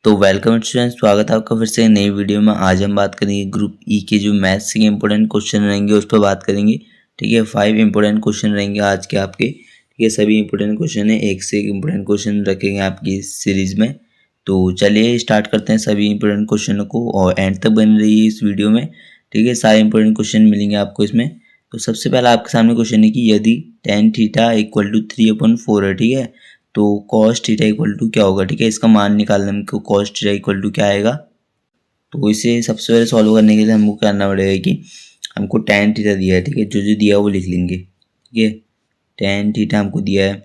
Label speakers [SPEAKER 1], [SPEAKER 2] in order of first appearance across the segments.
[SPEAKER 1] तो welcome students, स्वागत है आपका फिर से नई वीडियो में। आज हम बात करेंगे ग्रुप ई के जो मैथ्स के इंपॉर्टेंट क्वेश्चन रहेंगे उस पर बात करेंगे। ठीक है, 5 इंपॉर्टेंट क्वेश्चन रहेंगे आज के आपके। ठीक है, सभी इंपॉर्टेंट क्वेश्चन है, एक से एक इंपॉर्टेंट क्वेश्चन रखेंगे आपकी इस सीरीज में। तो चलिए स्टार्ट करते हैं सभी इंपॉर्टेंट क्वेश्चनों को और एंड तक बन रही है इस वीडियो में। ठीक है, सारे इंपॉर्टेंट क्वेश्चन मिलेंगे आपको इसमें। तो सबसे पहला आपके सामने क्वेश्चन है कि यदि tan थीटा इक्वल टू 3/4 है, ठीक है, तो कॉस थीटा इक्वल टू क्या होगा। ठीक है, इसका मान निकालना हमको, कॉस थीटा इक्वल टू क्या आएगा। तो इसे सबसे पहले सॉल्व करने के लिए हमको करना पड़ेगा कि हमको tan थीटा दिया है। ठीक है, जो जो दिया है वो लिख लेंगे। ठीक है, tan थीटा हमको दिया है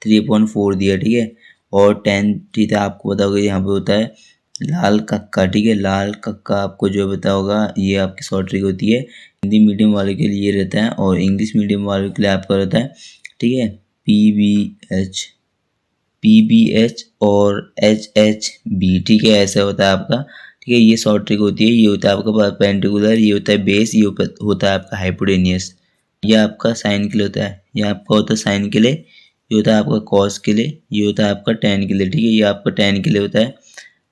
[SPEAKER 1] 3/4 दिया है। ठीक है, और tan थीटा आपको पता होगा यहाँ पे होता है लाल कक्का। ठीक है, लाल कक्का आपको जो पता होगा, ये आपकी शॉर्ट ट्रिक होती है। हिंदी मीडियम वालों के लिए रहता है और इंग्लिश मीडियम वालों के लिए आपका रहता है, ठीक है, पी बी एच और HHB। ठीक है, ऐसा होता है आपका। ठीक है, ये शॉर्ट ट्रिक होती है। ये होता है आपका परपेंडिकुलर, ये होता है बेस, ये होता है आपका हाइपोटेनियस। ये आपका साइन के लिए होता है, ये आपका होता है साइन के लिए, ये होता है आपका कॉस के लिए, ये होता है आपका टेन के लिए। ठीक है, ये आपका टेन के लिए होता है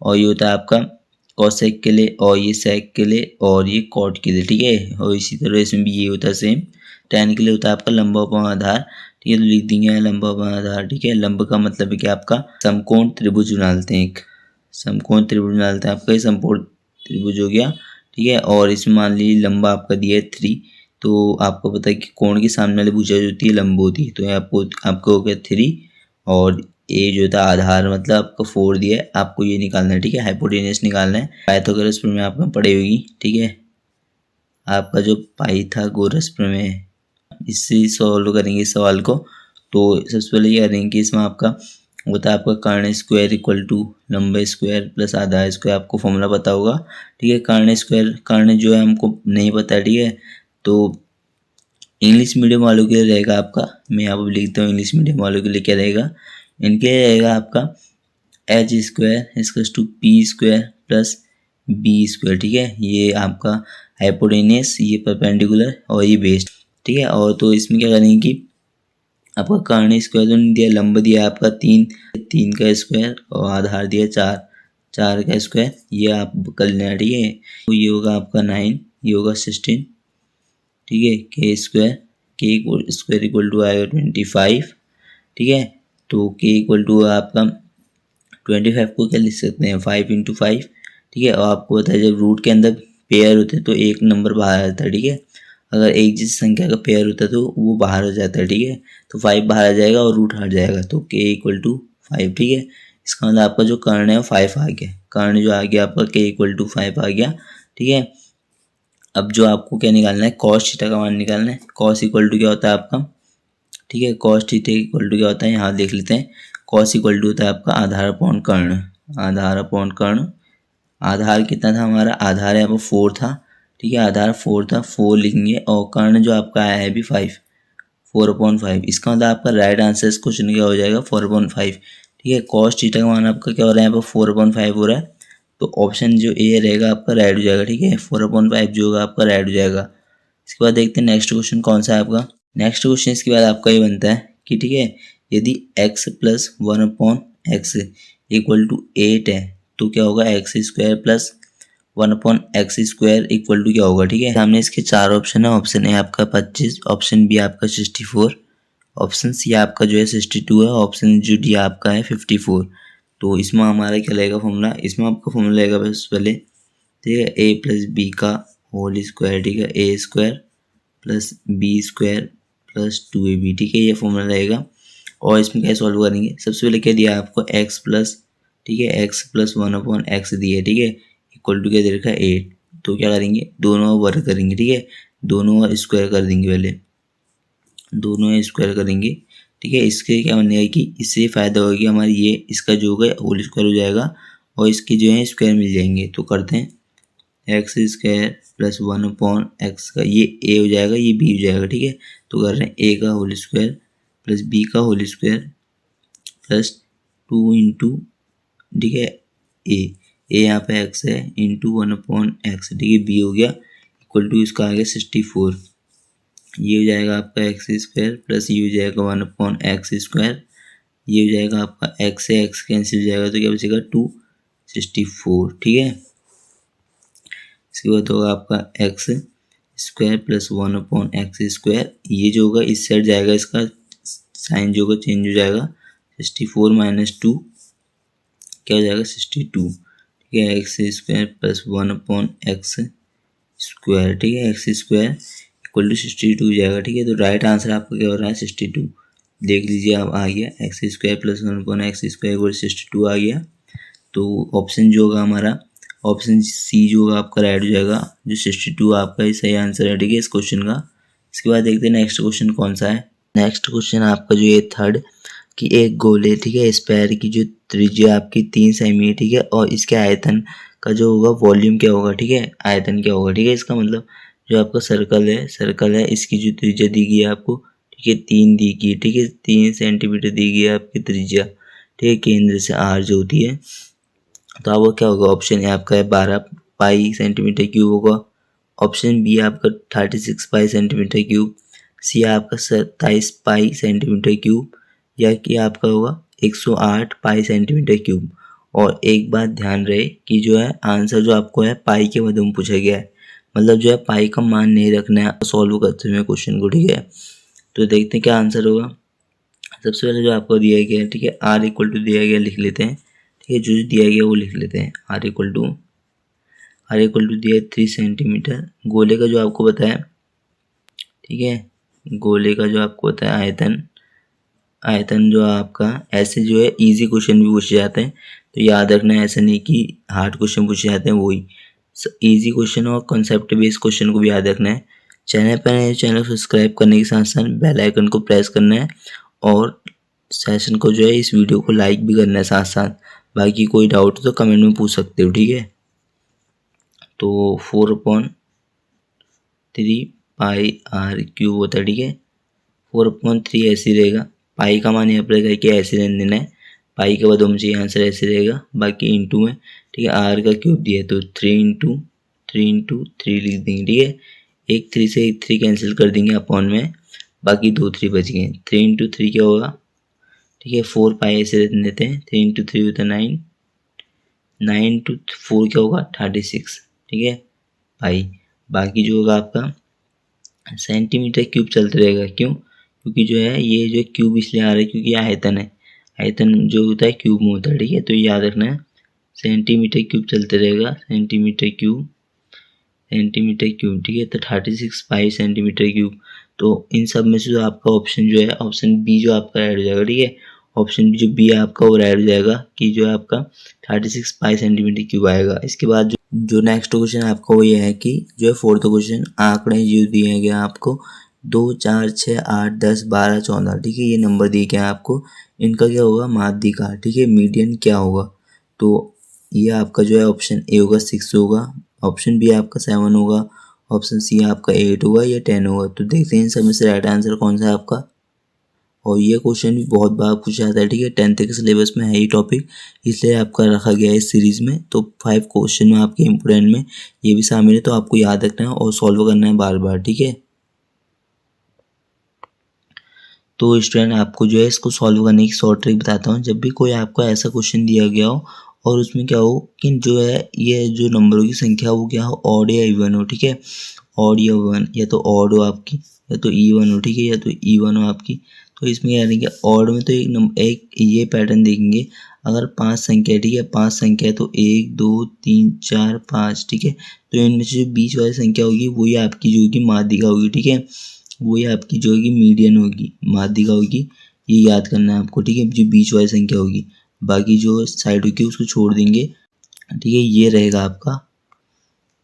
[SPEAKER 1] और ये होता है आपका कॉसेक के लिए और ये सेक के लिए और ये कॉट के लिए। ठीक है, और इसी तरह इसमें भी ये होता है सेम। टेन के लिए होता है आपका लंबा उपमा आधार। ठीक है, तो लिख देंगे लंबा उपमा आधार। ठीक है, लंब का मतलब है कि आपका समकोण त्रिभुज बनाते हैं, एक समकोण त्रिभुज बनाते हैं आपका, ये समकोण त्रिभुज हो गया। ठीक है, और इसमें मान लीजिए लंबा आपका दिया है 3, तो आपको पता है कि कोण के सामने वाली भुजा जो होती है लंब होती है, तो ये आपको हो गया 3 और ए जो था आधार मतलब आपका 4 दिया है, आपको ये निकालना है। ठीक है, हाइपोटेनस निकालना है। पाइथागोरस प्रमेय आपने पढ़ी होगी। ठीक है, आपका जो पाइथागोरस प्रमेय है, इससे सॉल्व करेंगे इस सवाल को। तो सबसे पहले ये करेंगे कि इसमें आपका होता है आपका कर्ण स्क्वायर इक्वल टू लंबा स्क्वायर प्लस आधा स्क्वायर, आपको फॉर्मूला पता होगा। ठीक है, कर्ण स्क्वायर, कर्ण जो है हमको नहीं पता। ठीक है, तो इंग्लिश मीडियम वालों के लिए रहेगा आपका, मैं यहाँ पर लिखता हूँ इंग्लिश मीडियम वालों के लिए क्या रहेगा, इनके लिए रहेगा आपका एच स्क्वायर इसकस to P square plus B square. ठीक है, ये आपका हाइपोटेनस, ये परपेंडिकुलर और ये बेस। ठीक है, और तो इसमें क्या करेंगे कि आपका कर्ण स्क्वायर तो नहीं दिया, लंब दिया आपका 3 का स्क्वायर और आधार दिया 4 का स्क्वायर, ये आप कर लेना। ठीक है, तो ये होगा आपका 9, ये होगा 16। ठीक है, के स्क्वायर इक्वल टू आएगा 25। ठीक है, तो के इक्वल टू आपका 25 को क्या लिख सकते हैं 5 × 5। ठीक है, और आपको पता है जब रूट के अंदर पेयर होते हैं तो एक नंबर बाहर आता है। ठीक है, अगर एक जैसी संख्या का पेयर होता है तो वो बाहर हो जाता है। ठीक है, तो 5 बाहर आ जाएगा और रूट हट जाएगा, तो के इक्वल टू 5। ठीक है, इसका मतलब आपका जो कर्ण है वो 5 आ गया, कर्ण जो आ गया आपका के इक्वल टू 5 आ गया। ठीक है, अब जो आपको क्या निकालना है, कॉस थीटा का मान निकालना है। कॉस इक्वल टू क्या होता है आपका, ठीक है, कॉस थीटा इक्वल टू क्या होता है, यहाँ देख लेते हैं। कॉस इक्वल टू होता है आपका आधार अपॉन कर्ण, आधार अपॉन कर्ण। आधार कितना था हमारा, आधार यहाँ पर 4 था। ठीक है, आधार 4 था, 4 लिखेंगे और कर्ण जो आपका आया है भी 5, 4/5। इसका मतलब आपका राइट आंसर इस क्वेश्चन क्या हो जाएगा 4/5। ठीक है, कॉस थीटा का मान आपका क्या हो रहा है यहाँ पर 4/5 हो रहा है, तो ऑप्शन जो ए रहेगा आपका राइट हो जाएगा। ठीक है, 4/5 जो होगा आपका राइट हो जाएगा। इसके बाद देखते हैं नेक्स्ट क्वेश्चन कौन सा है आपका। नेक्स्ट क्वेश्चन इसके बाद आपका ये बनता है कि ठीक है, यदि x + 1/x इक्वल टू 8 है तो क्या होगा, x² + 1/x² इक्वल टू क्या होगा। ठीक है, सामने इसके 4 ऑप्शन है। ऑप्शन ए आपका 25, ऑप्शन बी आपका 64, ऑप्शन सी आपका जो है 62 है, ऑप्शन जो डी आपका है 54। तो इसमें हमारा क्या लगेगा फॉर्मूला, इसमें आपका फॉर्मूला लगेगा बस पहले, ठीक है, a + b का होल स्क्वायर। ठीक है, a² + b² + 2ab। ठीक है, ये फॉर्मूला रहेगा। और इसमें क्या सॉल्व करेंगे, सबसे पहले क्या दिया आपको x प्लस, ठीक है, x + 1/x दिया। ठीक है, इक्वल टू क्या दे रखा है 8, तो क्या करेंगे दोनों वर्ग करेंगे। ठीक है, दोनों स्क्वायर कर देंगे, पहले दोनों स्क्वायर करेंगे। ठीक है, इसके क्या बनेगा कि इससे फ़ायदा होगा कि हमारी ये इसका जो होगा होल स्क्वायर हो जाएगा और इसके जो है स्क्वायर मिल जाएंगे। तो करते हैं x² + 1/x का ये a हो जाएगा, ये b हो जाएगा। ठीक है, तो कर रहे हैं a का होल स्क्वायर प्लस b का होल स्क्वायर प्लस 2 × ठीक है a यहाँ पे x है इंटू 1/x। ठीक है, b हो गया इक्वल टू इसका आ गया 64। ये हो जाएगा आपका x² प्लस ये हो जाएगा 1/x² ये हो जाएगा आपका x से x कैंसिल हो जाएगा तो क्या बचेगा 264, ठीक है। इसके बाद होगा आपका एक्स स्क्वायर प्लस 1/x², ये जो होगा इस साइड जाएगा, इसका साइन जो होगा चेंज हो जाएगा, 64 माइनस 2 क्या हो जाएगा 62, ठीक है। एक्स स्क्वायर प्लस 1/x², ठीक है, एक्स स्क्वायर इक्वल टू 62 हो जाएगा, ठीक है। तो राइट आंसर आपका क्या हो रहा है 62, देख लीजिए आप आ गया, x square plus 1/x² equal 62 आ गया। तो ऑप्शन जो होगा हमारा ऑप्शन सी जो होगा आपका राइट हो जाएगा, जो 62 आपका ही सही आंसर है, ठीक है, इस क्वेश्चन का। इसके बाद देखते हैं नेक्स्ट क्वेश्चन कौन सा है। नेक्स्ट क्वेश्चन आपका जो ये थर्ड कि एक गोले, ठीक है, स्फेयर की जो त्रिज्या आपकी 3 सेमी, ठीक है, और इसके आयतन का जो होगा वॉल्यूम क्या होगा, ठीक है, आयतन क्या होगा, ठीक है। इसका मतलब जो आपका सर्कल है इसकी जो त्रिज्या दी गई है आपको, ठीक है, 3 दी गई, ठीक है, 3 सेंटीमीटर दी गई है आपकी त्रिज्या, ठीक है, केंद्र से आर जो होती है। तो आपका क्या होगा, ऑप्शन ए आपका है 12 पाई सेंटीमीटर क्यूब होगा, ऑप्शन बी आपका 36 पाई सेंटीमीटर क्यूब, सी आपका 27 पाई सेंटीमीटर क्यूब, या कि आपका होगा 108 पाई सेंटीमीटर क्यूब। और एक बात ध्यान रहे कि जो है आंसर जो आपको है पाई के मध्य में पूछा गया है, मतलब जो है पाई का मान नहीं रखना है सॉल्व करते हुए क्वेश्चन को, ठीक है। तो देखते हैं क्या आंसर होगा। सबसे पहले जो आपको दिया गया है, ठीक है, आर इक्वल टू दिया गया लिख लेते हैं, ठीक है, जो दिया गया वो लिख लेते हैं। आर इक्वल टू दिया है 3 सेंटीमीटर। गोले का जो आपको बताया, ठीक है, गोले का जो आपको बताया आयतन जो आपका, ऐसे जो है इजी क्वेश्चन भी पूछे जाते हैं, तो याद रखना है, ऐसा नहीं कि हार्ड क्वेश्चन पूछे जाते हैं, वही इजी क्वेश्चन और कॉन्सेप्ट बेस्ड क्वेश्चन को भी याद रखना है। चैनल पर नए चैनल को सब्सक्राइब करने के साथ साथ बेल आइकन को प्रेस करना है, और सेशन को जो है इस वीडियो को लाइक भी करना है साथ साथ। बाकी कोई डाउट तो कमेंट में पूछ सकते हो, ठीक है। तो 4/3 पाई आर क्यूब होता है, ठीक है, 4/3 ऐसे रहेगा, पाई का मान यहाँ पर रहेगा कि ऐसे रहने देना है, पाई के बाद मुझे आंसर ऐसे रहेगा, बाकी इंटू में, ठीक है, आर का क्यूब दिया है तो 3 लिख देंगे, ठीक है। एक 3 से एक 3 कैंसिल कर देंगे अपॉन में, बाकी 2 3 बच गए। 3 × 3 क्या होगा, ठीक है, 4 पाई ऐसे रहने देते हैं, 3 × 3 होता है 9, 9 × 4 क्या होगा 36, ठीक है, पाई। बाकी जो होगा आपका सेंटीमीटर क्यूब चलते रहेगा, क्यों, क्योंकि जो है ये जो क्यूब इसलिए आ रहा है क्योंकि आयतन है, आयतन जो होता है क्यूब में होता है, ठीक है। तो याद रखना है सेंटीमीटर क्यूब चलते रहेगा, सेंटीमीटर क्यूब, ठीक है। तो 36 पाई सेंटीमीटर क्यूब। तो इन सब में से जो आपका ऑप्शन जो है, ऑप्शन बी जो आपका ऐड हो जाएगा, ठीक है, ऑप्शन बी जो बी है आपका वो ऐड हो जाएगा कि जो है आपका 36 पाई सेंटीमीटर क्यूब आएगा। इसके बाद जो नेक्स्ट क्वेश्चन आपका वो ये है कि जो है फोर्थ क्वेश्चन, आंकड़े जो दिए गए आपको 2 4 6 8 10 12 14, ठीक है, ये नंबर दिए गए आपको, इनका क्या होगा माध्यिका, ठीक है, मीडियन क्या होगा। तो ये आपका जो है ऑप्शन ए होगा 6 होगा, ऑप्शन बी आपका 7 होगा, ऑप्शन सी आपका 8 होगा या 10 होगा। तो देखते हैं इन सब में से राइट आंसर कौन सा है आपका। और ये क्वेश्चन भी बहुत बार पूछा जाता है, ठीक है, 10th के सिलेबस में है ये टॉपिक, इसलिए आपका रखा गया है इस सीरीज़ में। तो 5 क्वेश्चन में आपके इंपोर्टेंट में ये भी शामिल है, तो आपको याद रखना है और सॉल्व करना है बार बार, ठीक है। तो स्टूडेंट आपको जो है इसको सॉल्व करने की शॉर्ट ट्रिक बताता हूँ। जब भी कोई आपको ऐसा क्वेश्चन दिया गया हो और उसमें क्या हो कि जो है ये जो नंबरों की संख्या वो क्या हो, ऑड या इवन हो, ठीक है, ऑड या वन, या तो ऑड हो आपकी या तो इवन हो, ठीक है, या तो इवन हो आपकी। तो इसमें क्या करेंगे, ऑड में तो एक ये पैटर्न देखेंगे, अगर 5 संख्या, ठीक है, 5 संख्या तो 1 2 3 4 5, ठीक है, तो इनमें से जो बीच वाली संख्या होगी वही आपकी जो होगी माध्यिका होगी, ठीक है, वही आपकी जो होगी मीडियन होगी, माध्यिका होगी, ये याद करना है आपको, ठीक है, जो बीच वाली संख्या होगी, बाकी जो साइड होगी उसको छोड़ देंगे, ठीक है। ये रहेगा आपका,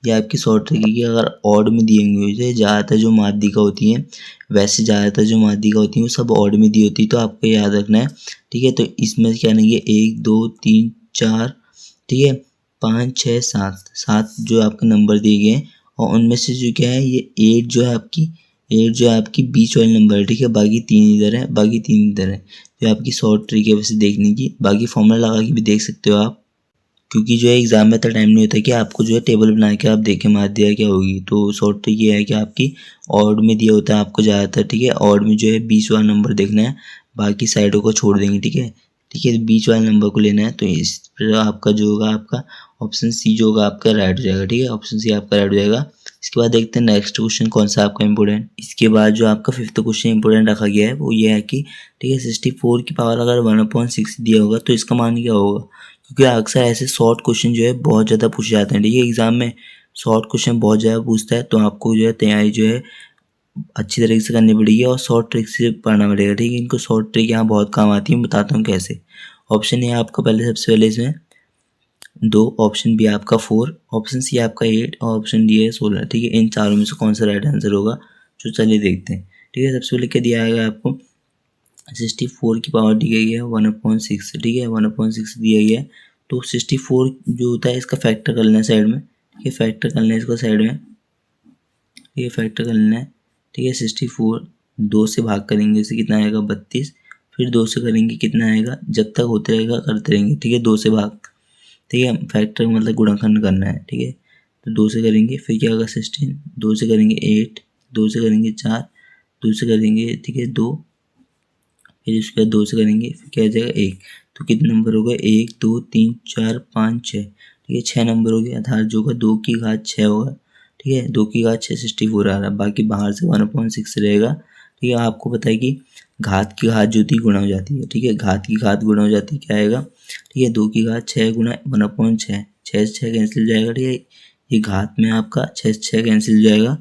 [SPEAKER 1] ये आपकी शॉर्ट ट्रिक है कि अगर ऑड में दिए हुए ज़्यादातर जो माध्यिका होती हैं, वैसे ज़्यादातर जो माध्यिका होती हैं वो सब ऑड में दी होती है, तो आपको याद रखना है, ठीक है। तो इसमें क्या करेंगे 1 2 3 4, ठीक है, 5 6 7 जो आपके नंबर दिए गए हैं, और उनमें से जो क्या है ये 8 जो है आपकी बीच वाले नंबर है, ठीक है, बाकी 3 इधर है, बाकी 3 इधर है। तो आपकी शॉर्ट ट्रिक है वैसे देखने की, बाकी फॉर्मूला लगा के भी देख सकते हो आप, क्योंकि जो है एग्जाम में इतना टाइम नहीं होता कि आपको जो है टेबल बना के आप देखें माध्यिका क्या होगी। तो शॉर्ट ट्रिक ये है कि आपकी ऑड में दिया होता है आपको ज़्यादातर, ठीक है, ऑड में जो है 20 वाला नंबर देखना है, बाकी साइडों को छोड़ देंगे। ठीक है, तो बीच वाले नंबर को लेना है। तो इस पर आपका जो होगा आपका ऑप्शन सी जो होगा आपका राइट हो जाएगा। ठीक है, ऑप्शन सी आपका राइट हो जाएगा। इसके बाद देखते हैं नेक्स्ट क्वेश्चन कौन सा आपका इंपॉर्टेंट। इसके बाद जो आपका फिफ्थ क्वेश्चन इंपॉर्टेंट रखा गया है वो ये है कि ठीक है 64 की पावर अगर 1/6 दिया होगा तो इसका मान क्या होगा। क्योंकि अक्सर ऐसे शॉर्ट क्वेश्चन जो है बहुत ज़्यादा पूछे जाते हैं। ठीक है, एग्जाम में शॉर्ट क्वेश्चन बहुत ज़्यादा पूछता है, तो आपको जो है तैयारी जो है अच्छी तरीके से करनी पड़ेगी और शॉर्ट ट्रिक से पढ़ना पड़ेगा। ठीक है, इनको शॉर्ट ट्रिक यहाँ बहुत काम आती है, मैं बताता हूँ कैसे। ऑप्शन ए आपका पहले सबसे पहले इसमें 2, ऑप्शन बी आपका 4, ऑप्शन सी आपका 8 और ऑप्शन डी है 16। ठीक है, इन चारों में से कौन सा राइट आंसर होगा, तो चलिए देखते हैं। ठीक है, सबसे पहले क्या दिया आएगा आपको 64 की पावर दी गई है 1/6। ठीक है, 1/6 दिया गया है। तो 64 जो होता है इसका फैक्टर कर लेना है साइड में। ठीक है, फैक्टर कर लेना है इसको साइड में। ये फैक्टर कर लेना है। ठीक है, 64 2 से भाग करेंगे इसे कितना आएगा 32। फिर 2 से करेंगे कितना आएगा, जब तक होते रहेगा करते रहेंगे। ठीक है, 2 से भाग। ठीक है, फैक्टर मतलब गुणनखंड करना है। ठीक है, तो 2 से करेंगे फिर क्या होगा 16, 2 से करेंगे 8, 2 से करेंगे 4, 2 से करेंगे ठीक है 2, फिर इसके बाद 2 से करेंगे फिर क्या आ जाएगा 1। तो कितने नंबर हो गए 1 2 3 4 5 6। ठीक है, 6 नंबर हो गए। अर्थात जो होगा 2 की घात 6 होगा। ठीक है, 2 की घात 6 64 आ रहा है। बाकी बाहर से 1/6 रहेगा। ठीक है, आपको पता है कि घात की घात जो थी गुणा हो जाती है। ठीक है, घात की घात गुणा हो जाती है, क्या आएगा। ठीक है, 2 की घात 6 गुणा 1/6, 6 से 6 कैंसिल हो जाएगा। ठीक है, ये घात में आपका 6 से 6 कैंसिल हो जाएगा,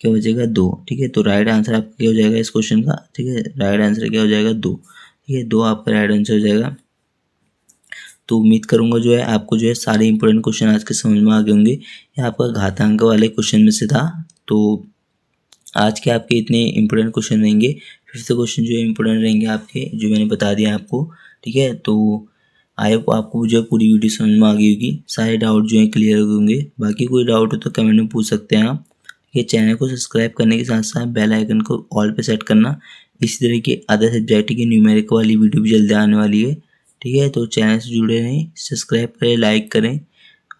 [SPEAKER 1] क्या हो जाएगा 2। ठीक है, तो राइट आंसर आपका क्या हो जाएगा इस क्वेश्चन का। ठीक है, राइट आंसर क्या हो जाएगा 2। ठीक है, 2 आपका राइट आंसर हो जाएगा। तो उम्मीद करूंगा जो है आपको जो है सारे इंपॉर्टेंट क्वेश्चन आज के समझ में आ गए होंगे। ये आपका घातांक वाले क्वेश्चन में से था। तो आज के आपके इतने इंपॉर्टेंट क्वेश्चन रहेंगे। फिफ्थ क्वेश्चन जो है इंपॉर्टेंट रहेंगे आपके, जो मैंने बता दिया आपको। ठीक है, तो आई होप आपको जो है पूरी वीडियो समझ में आ गई होगी, सारे डाउट जो है क्लियर हो गए होंगे। बाकी कोई डाउट हो तो कमेंट में पूछ सकते हैं आप। ये चैनल को सब्सक्राइब करने के साथ साथ बेल आइकन को ऑल पे सेट करना। इसी तरह की अदर सब्जेक्ट की न्यूमेरिक वाली वीडियो भी जल्दी आने वाली है। ठीक है, तो चैनल से जुड़े रहें, सब्सक्राइब करें, लाइक करें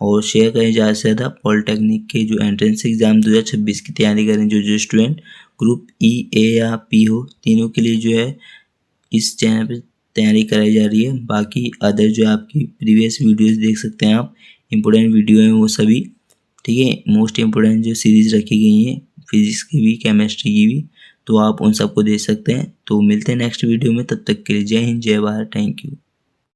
[SPEAKER 1] और शेयर करें ज़्यादा से ज़्यादा। पॉलिटेक्निक के जो एंट्रेंस एग्ज़ाम 2026 की तैयारी करें, जो स्टूडेंट ग्रुप ई ए या पी हो, तीनों के लिए जो है इस चैनल पे तैयारी कराई जा रही है। बाकी अदर जो आपकी प्रीवियस वीडियोस देख सकते हैं आप, इम्पोर्टेंट वीडियो हैं वो सभी। ठीक है, मोस्ट इम्पोर्टेंट जो सीरीज़ रखी गई हैं फिजिक्स की भी, केमिस्ट्री की भी, तो आप उन सबको देख सकते हैं। तो मिलते हैं नेक्स्ट वीडियो में, तब तक के लिए जय हिंद, जय भारत, थैंक यू।